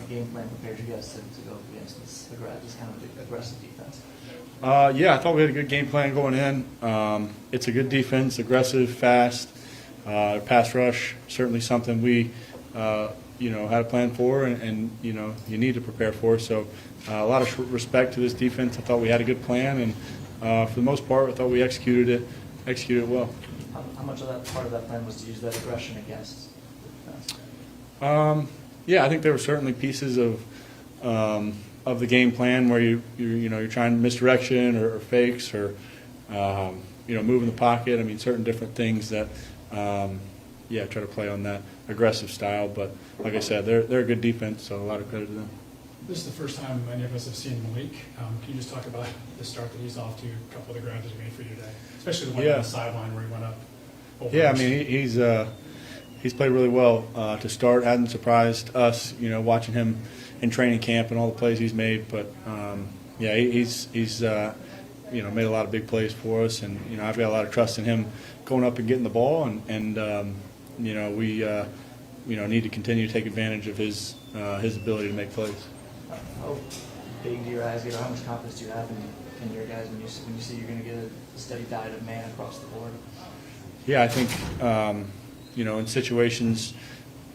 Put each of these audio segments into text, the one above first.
the game plan prepared you guys to go up against this kind of aggressive defense? Yeah, I thought we had a good game plan going in. It's a good defense, aggressive, fast. Pass rush, certainly something we, had a plan for, and you need to prepare for. So a lot of respect to this defense. I thought we had a good plan, and for the most part, I thought we executed it well. How much of that part of that plan was to use that aggression against the defense? Yeah, I think there were certainly pieces of the game plan where you're trying misdirection or fakes or moving the pocket. I mean, certain different things that try to play on that aggressive style. But like I said, they're a good defense, so a lot of credit to them. This is the first time many of us have seen Malik. Can you just talk about the start that he's off to, a couple of the grabs that he made for you today, especially the one on the sideline where he went up? Yeah, I mean he's played really well to start. Hasn't surprised us, watching him in training camp and all the plays he's made. But he's made a lot of big plays for us, and I've got a lot of trust in him going up and getting the ball, and we need to continue to take advantage of his ability to make plays. How big do your eyes get, or how much confidence do you have in your guys when you see you're going to get a steady diet of man across the board? Yeah, I think in situations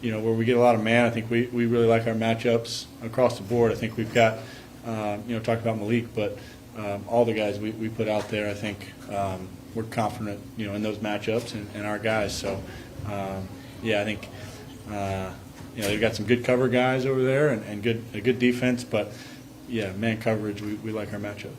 where we get a lot of man, I think we really like our matchups across the board. I think we've got talk about Malik, but all the guys we put out there, I think we're confident in those matchups and our guys. So I think they've got some good cover guys over there and a good defense, but man coverage, we like our matchups.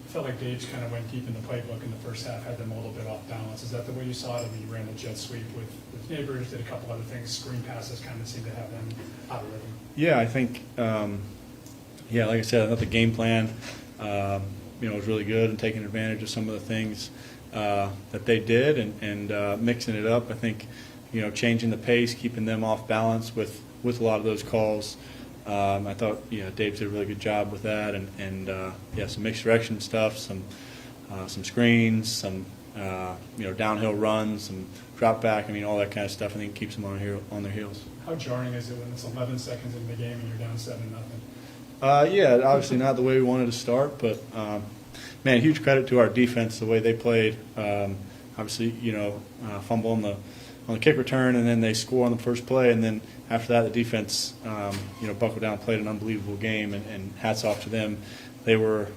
I felt like Dave's kind of went deep in the playbook in the first half, had them a little bit off balance. Is that the way you saw it? I mean, you ran the jet sweep with Nabers, did a couple other things, screen passes kind of seemed to have them out of rhythm. Yeah, I think, like I said, I thought the game plan, was really good and taking advantage of some of the things that they did and mixing it up. I think, changing the pace, keeping them off balance with a lot of those calls. I thought Dave did a really good job with that, and some mixed direction stuff, some screens, some downhill runs, some drop back. I mean, all that kind of stuff. I think keeps them on their heels. How jarring is it when it's 11 seconds in the game and you're down 7-0? Obviously not the way we wanted to start, but man, huge credit to our defense, the way they played. Obviously, fumble on the kick return, and then they score on the first play, and then after that, the defense, buckled down, played an unbelievable game, and hats off to them. They were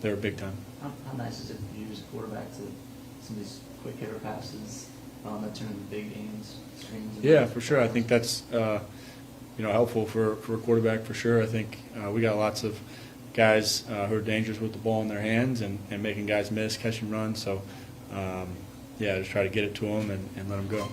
big time. How nice is it for you as a quarterback to some of these quick hitter passes that turn into big games? Yeah, for sure. I think that's helpful for a quarterback for sure. I think we got lots of guys who are dangerous with the ball in their hands and making guys miss, catch and run. So just try to get it to them and let them go.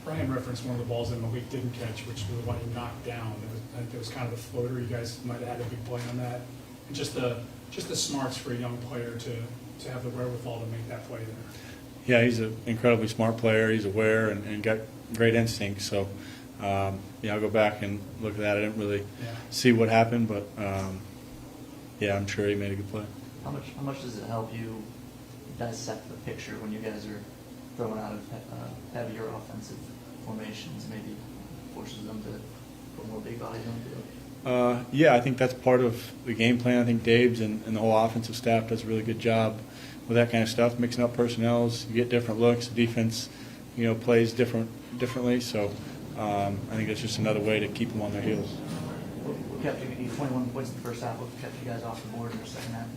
Brian referenced one of the balls that Malik didn't catch, which was the one he knocked down. I think it was kind of a floater. You guys might have had a big play on that. And just the smarts for a young player to have the wherewithal to make that play there. Yeah, he's an incredibly smart player. He's aware and got great instincts. So, I'll go back and look at that. I didn't really see what happened, but I'm sure he made a good play. How much does it help you dissect the picture when you guys are throwing out of heavier offensive formations? Maybe forces them to put more big bodies on the field? I think that's part of the game plan. I think Dave's and the whole offensive staff does a really good job with that kind of stuff, mixing up personnels. You get different looks. The defense, plays differently. So I think it's just another way to keep them on their heels. What kept you 21 points in the first half? What kept you guys off the board in the second half?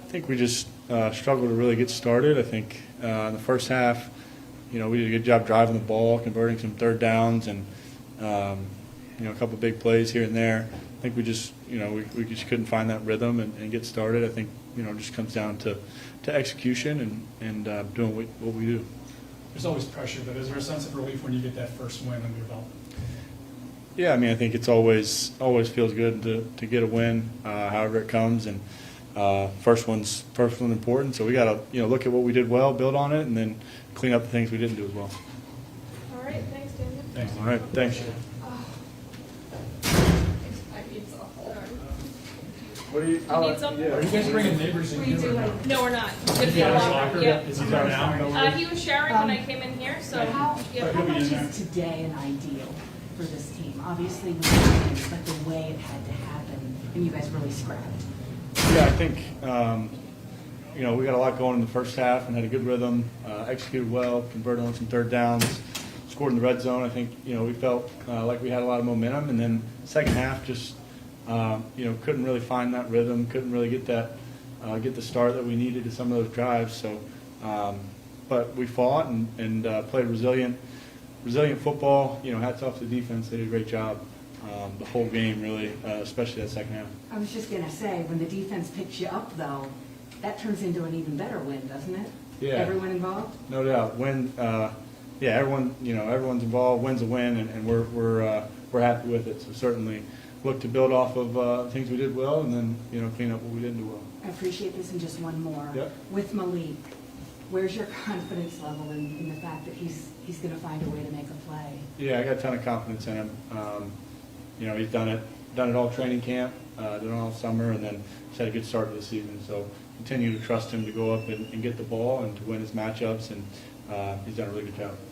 I think we just struggled to really get started. I think in the first half, we did a good job driving the ball, converting some third downs, and a couple of big plays here and there. I think we just, we just couldn't find that rhythm and get started. I think, it just comes down to execution and doing what we do. There's always pressure, but is there a sense of relief when you get that first win under your belt? Yeah, I mean, I think it's always feels good to get a win, however it comes, and first one's important. So we got to look at what we did well, build on it, and then clean up the things we didn't do as well. All right, thanks, Daniel. Thanks. All right, thanks. I need some. What do you? You need some? Are you guys bringing Nabers in here? No, we're not. He's gonna be Yeah, a his locker. locker? Yeah. Is he there now? He was showering when I came in here, so Okay. yeah. He'll How be much in there. is today an ideal? for this team? Obviously, we won, but the way it had to happen, and you guys really scrapped. Yeah, I think, we got a lot going in the first half and had a good rhythm, executed well, converted on some third downs, scored in the red zone. I think, we felt like we had a lot of momentum, and then second half just, couldn't really find that rhythm, couldn't really get get the start that we needed to some of those drives. So, but we fought and played resilient football. Hats off to the defense; they did a great job the whole game, really, especially that second half. I was just going to say, when the defense picks you up, though, that turns into an even better win, doesn't it? Yeah. Everyone involved? No doubt. Everyone's involved. Win's a win, and we're happy with it. So certainly look to build off of things we did well, and then clean up what we didn't do well. I appreciate this, and just one more. Yep. With Malik, where's your confidence level in the fact that he's going to find a way to make a play? Yeah, I got a ton of confidence in him. He's done it all training camp, done it all summer, and then he's had a good start to the season. So continue to trust him to go up and get the ball and to win his matchups, and he's done a really good job.